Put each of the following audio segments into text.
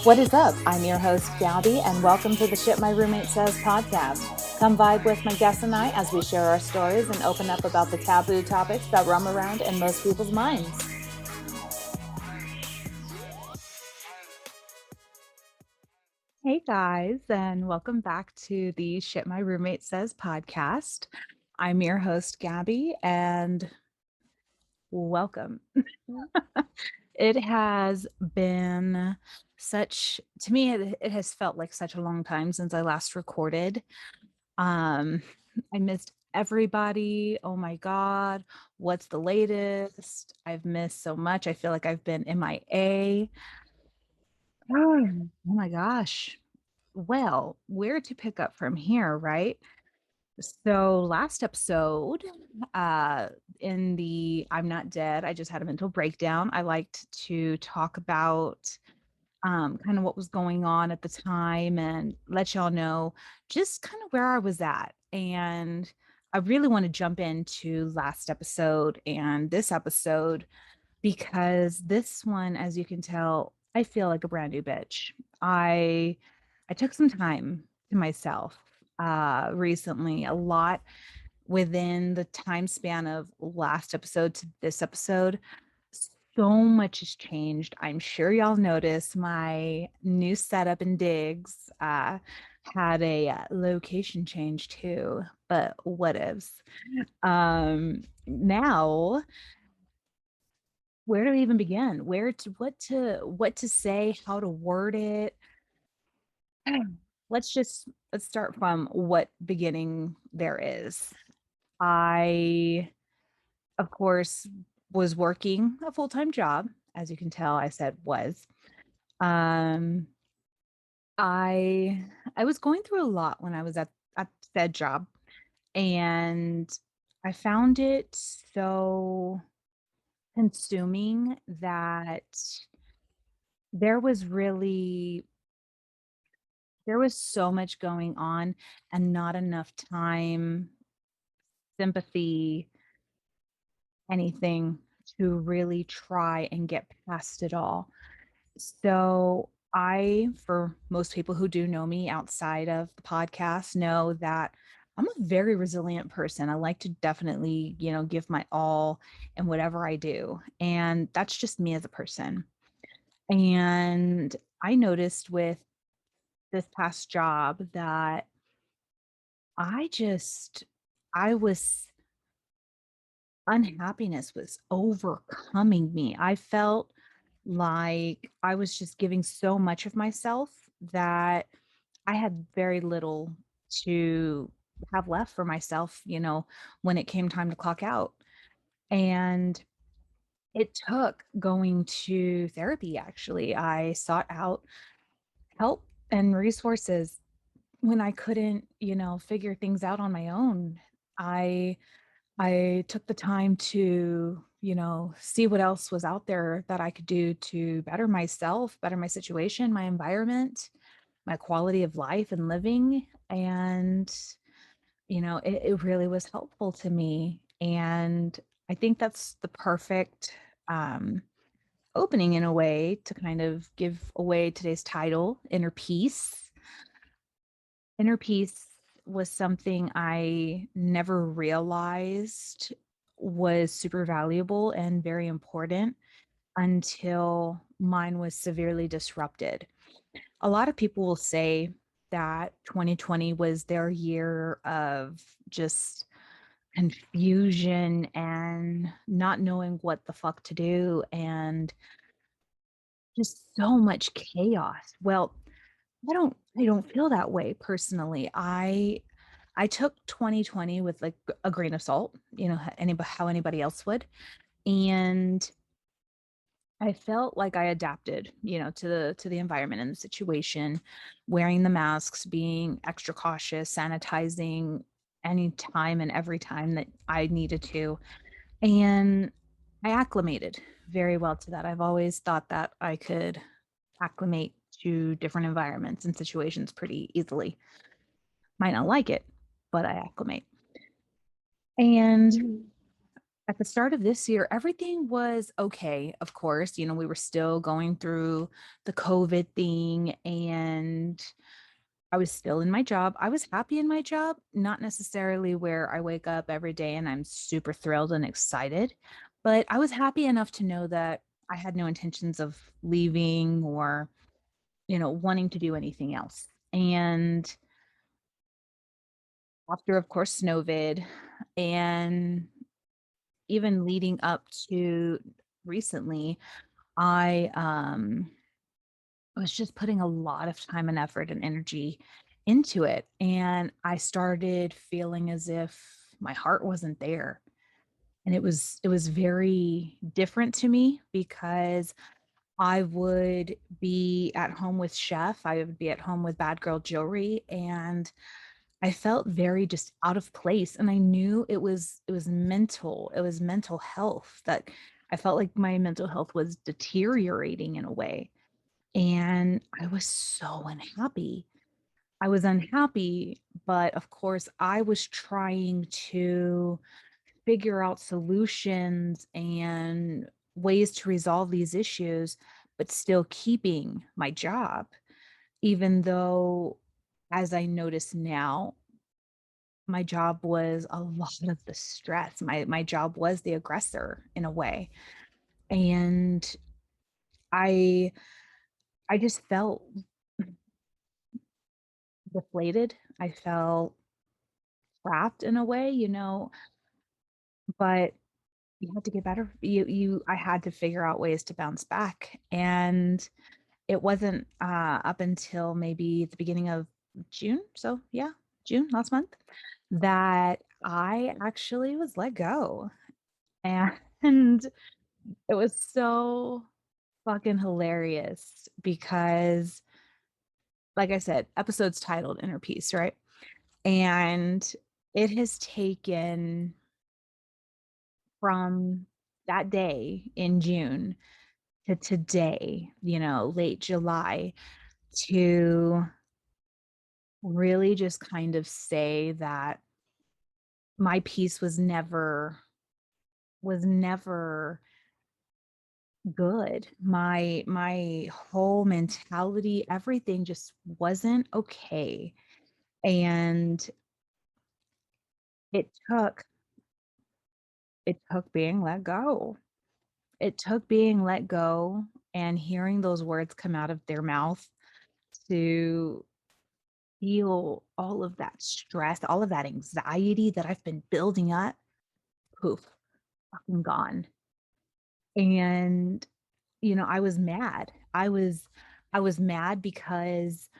What is up? I'm your host, Gabby, and welcome to the Shit My Roommate Says podcast. Come vibe with my guests and I as we share our stories and open up about the taboo topics that roam around in most people's minds. Hey guys, and welcome back to the Shit My Roommate Says podcast. I'm your host, Gabby, and welcome. It has been to me, it has felt like such a long time since I last recorded. Um, I missed everybody. Oh my God. What's the latest? I've missed so much. I feel like I've been MIA. Oh my gosh. Well, where to pick up from here, right? So last episode, uh, in the I'm Not Dead, I just had a mental breakdown. I liked to talk about kind of what was going on at the time and let y'all know just kind of where I was at. And I really want to jump into last episode and this episode because this one, as you can tell, I feel like a brand new bitch. I I took some time to myself recently, a lot within the time span of last episode to this episode. So much has changed. I'm sure y'all noticed my new setup and digs had a location change too, but what ifs. Now, where do I even begin? What to say, how to word it? Let's start from what beginning there is. I, of course, was working a full-time job. As you can tell, I said was. Um, I I was going through a lot when I was at said job, and I found it so consuming that there was really there was so much going on and not enough time, sympathy, anything to really try and get past it all. So for most people who do know me outside of the podcast, know that I'm a very resilient person. I like to definitely, give my all in whatever I do. And that's just me as a person. And I noticed with this past job that I just, I was, unhappiness was overcoming me. I felt like I was just giving so much of myself that I had very little to have left for myself, when it came time to clock out. And it took going to therapy, actually. I sought out help and resources when I couldn't, figure things out on my own. I I took the time to, see what else was out there that I could do to better myself, better my situation, my environment, my quality of life and living. And, it really was helpful to me. And I think that's the perfect um, opening in a way to kind of give away today's title, Inner Peace. Inner peace was something I never realized was super valuable and very important until mine was severely disrupted. A lot of people will say that 2020 was their year of just confusion and not knowing what the fuck to do and just so much chaos. Well, I don't feel that way personally. I took 2020 with like a grain of salt, how anybody else would. And I felt like I adapted, to the environment and the situation, wearing the masks, being extra cautious, sanitizing any time and every time that I needed to. And I acclimated very well to that. I've always thought that I could acclimate to different environments and situations pretty easily. Might not like it, but I acclimate. And At the start of this year, everything was okay. Of course, we were still going through the COVID thing, and I was still in my job. I was happy in my job, not necessarily where I wake up every day and I'm super thrilled and excited, but I was happy enough to know that I had no intentions of leaving or, wanting to do anything else. And after, of course, Snowvid, and even leading up to recently, I was just putting a lot of time and effort and energy into it, and I started feeling as if my heart wasn't there. And it was very different to me because I would be at home with Chef, I would be at home with Bad Girl Jewelry, and I felt very just out of place, and I knew it was mental, it was mental health that I felt like my mental health was deteriorating in a way, and I was so unhappy. I was unhappy, but of course, I was trying to figure out solutions and ways to resolve these issues, but still keeping my job, even though, as I notice now, my job was a lot of the stress. My job was the aggressor in a way. And I I just felt deflated. I felt trapped in a way, but you have to get better. I had to figure out ways to bounce back. And it wasn't up until maybe the beginning of June. So yeah, June last month that I actually was let go. And it was so fucking hilarious because, like I said, episode's titled Inner Peace, right? And it has taken from that day in June to today, late July, to really just kind of say that my peace was never good. My whole mentality, everything just wasn't okay. And it took it took being let go. It took being let go and hearing those words come out of their mouth to feel all of that stress, all of that anxiety that I've been building up, poof, fucking gone. And, I was mad. I was mad because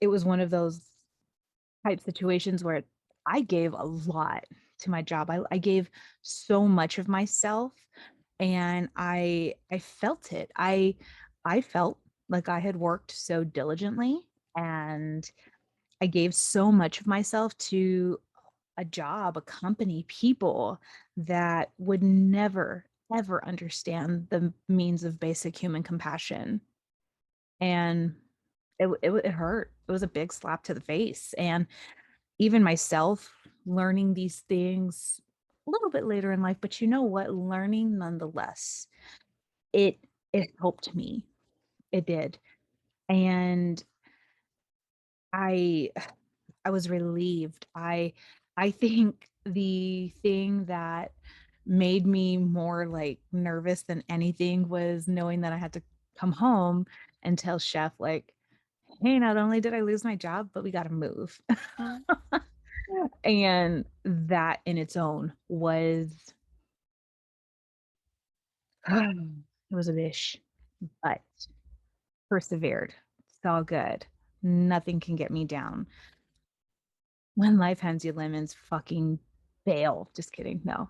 it was one of those type situations where I gave a lot to my job. I gave so much of myself, and I felt it. I felt like I had worked so diligently, and I gave so much of myself to a job, a company, people that would never ever understand the means of basic human compassion. And it hurt. It was a big slap to the face. And even myself learning these things a little bit later in life, but you know what? Learning nonetheless, it it helped me. It did. And I I was relieved. I think the thing that made me more, like, nervous than anything was knowing that I had to come home and tell Chef, like, "Hey, not only did I lose my job, but we gotta move." And that in its own was it was a bish, but persevered. It's all good. Nothing can get me down. When life hands you lemons, fucking bail. Just kidding. No.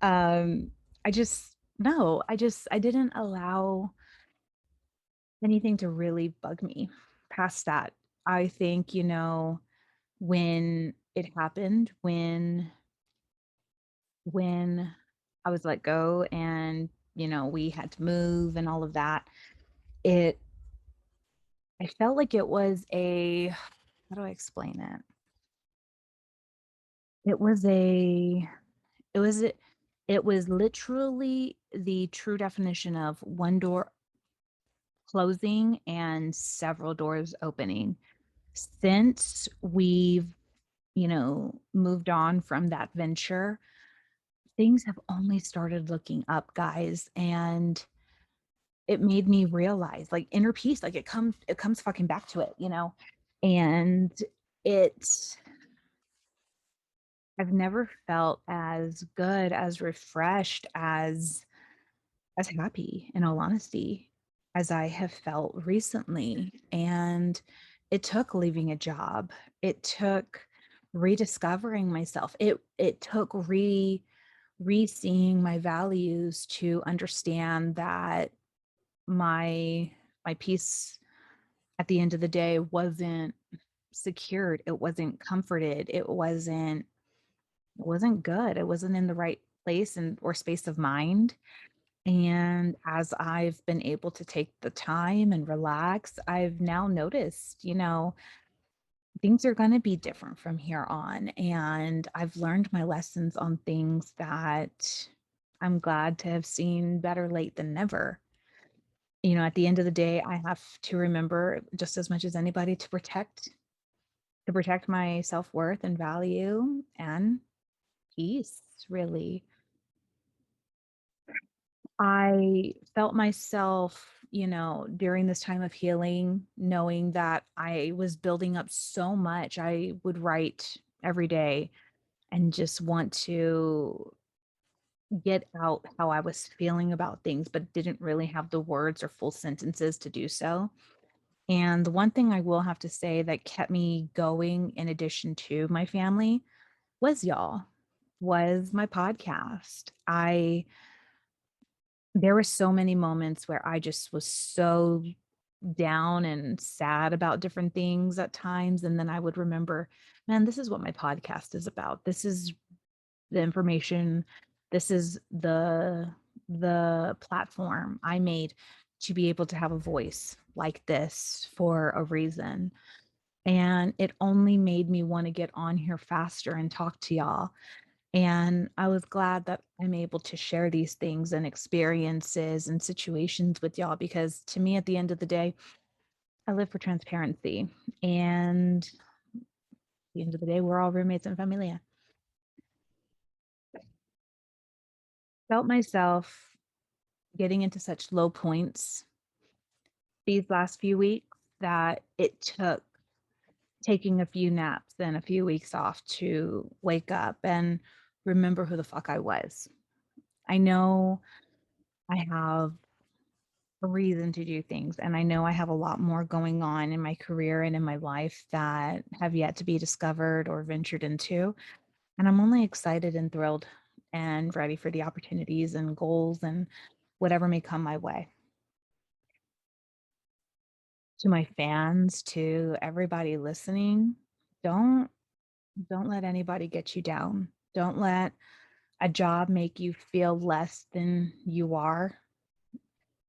Um, I just no, I didn't allow anything to really bug me past that. I think, when it happened, when I was let go and, we had to move and all of that, it I felt like it was a how do I explain it? It was a it was It was literally the true definition of one door closing and several doors opening. Since we've, moved on from that venture, things have only started looking up, guys, and it made me realize, like, inner peace, like, it comes fucking back to it, and it's I've never felt as good, as refreshed, as happy, in all honesty, as I have felt recently, and it took leaving a job. It took rediscovering myself. It took re-seeing my values to understand that my peace at the end of the day wasn't secured, it wasn't comforted, it wasn't good, it wasn't in the right place and or space of mind. And as I've been able to take the time and relax, I've now noticed, things are going to be different from here on. And I've learned my lessons on things that I'm glad to have seen, better late than never. At the end of the day, I have to remember just as much as anybody to protect my self-worth and value and peace, really. I felt myself, during this time of healing, knowing that I was building up so much. I would write every day and just want to get out how I was feeling about things, but didn't really have the words or full sentences to do so. And the one thing I will have to say that kept me going, in addition to my family, was y'all, was my podcast. There were so many moments where I just was so down and sad about different things at times, and then I would remember, man, this is what my podcast is about. This is the information. This is the platform I made to be able to have a voice like this for a reason. And it only made me want to get on here faster and talk to y'all. And I was glad that I'm able to share these things and experiences and situations with y'all, because to me, at the end of the day, I live for transparency. And at the end of the day, we're all roommates and familia. Felt myself getting into such low points these last few weeks that it took taking a few naps and a few weeks off to wake up and remember who the fuck I was. I know I have a reason to do things, and I know I have a lot more going on in my career and in my life that have yet to be discovered or ventured into. And I'm only excited and thrilled and ready for the opportunities and goals and whatever may come my way. To my fans, to everybody listening, don't don't let anybody get you down. Don't let a job make you feel less than you are.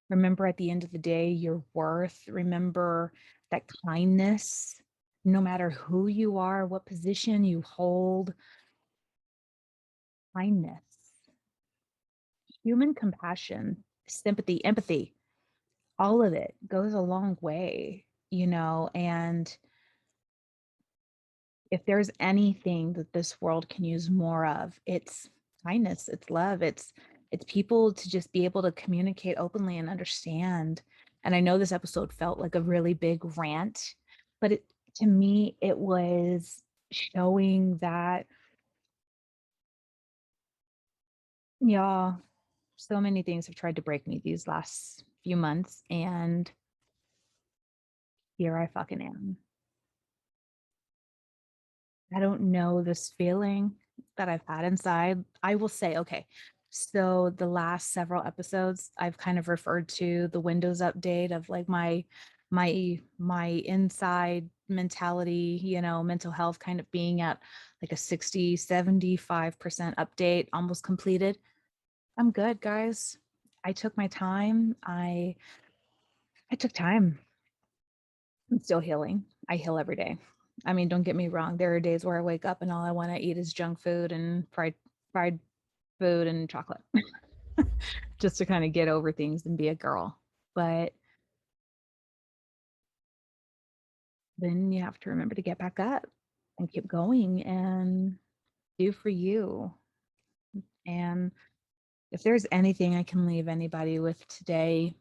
Remember, at the end of the day, your worth. Remember that kindness, no matter who you are, what position you hold, kindness, human compassion, sympathy, empathy, all of it goes a long way, and if there's anything that this world can use more of, it's kindness, it's love, it's people to just be able to communicate openly and understand. And I know this episode felt like a really big rant, but to me it was showing that, yeah, so many things have tried to break me these last few months, and here I fucking am. I don't know this feeling that I've had inside. I will say, okay, so the last several episodes, I've kind of referred to the Windows update of like my inside mentality, mental health kind of being at like a 60-75% update, almost completed. I'm good, guys. I took my time. I took time. I'm still healing. I heal every day. I mean, don't get me wrong. There are days where I wake up and all I want to eat is junk food and fried food and chocolate just to kind of get over things and be a girl. But then you have to remember to get back up and keep going and do for you. And if there's anything I can leave anybody with today,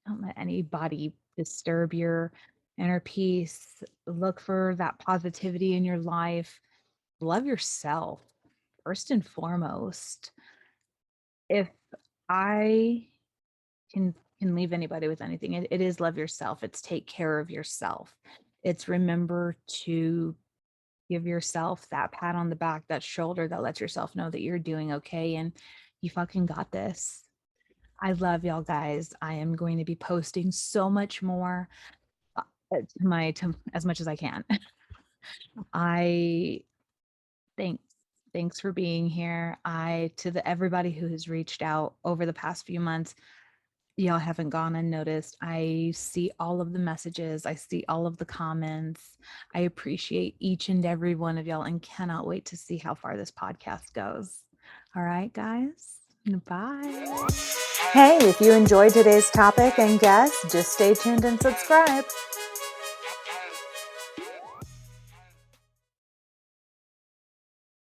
don't let anybody disturb your inner peace. Look for that positivity in your life. Love yourself first and foremost. If I can leave anybody with anything, it is love yourself. It's take care of yourself. It's remember to give yourself that pat on the back, that shoulder that lets yourself know that you're doing okay and you fucking got this. I love y'all guys. I am going to be posting so much more as much as I can. I thanks thanks for being here. I to the everybody who has reached out over the past few months, y'all haven't gone unnoticed. I see all of the messages. I see all of the comments. I appreciate each and every one of y'all and cannot wait to see how far this podcast goes. All right, guys. Bye. Hey, if you enjoyed today's topic and guest, just stay tuned and subscribe.